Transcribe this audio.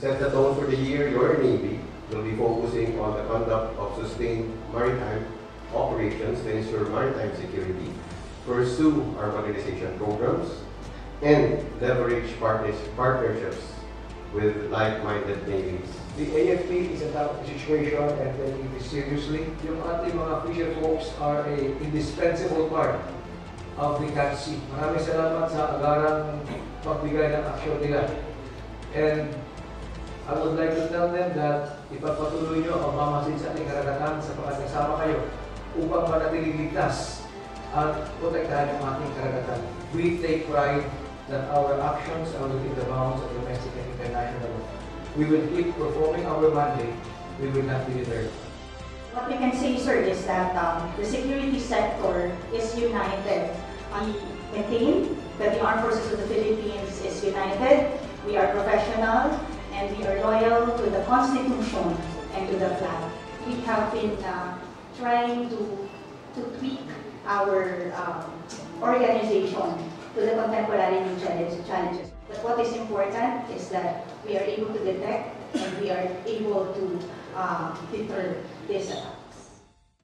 set the tone for the year, your Navy will be focusing on the conduct of sustained maritime operations to ensure maritime security, pursue our modernization programs, and leverage partnerships with like-minded navies. The AFP is a tough situation and taking it seriously. Yung ating mga fisher folks are a indispensable part of the CATC. Maraming salamat sa agarang pagbigay ng aksyon nila. And I would like to tell them that ipagpatuloy nyo ang mamasid sa ating karagatan sapagkat kasama kayo upang manatiling ligtas at protektahan ang ating karagatan. We take pride that our actions are within the bounds of domestic and international law. We will keep performing our mandate. We will not be deterred. What we can say, sir, is that the security sector is united. We maintain that the Armed Forces of the Philippines is united. We are professional and we are loyal to the Constitution and to the flag. We have been trying to tweak our organization to the contemporary new challenges. But what is important is that we are able to detect and we are able to deter this attack.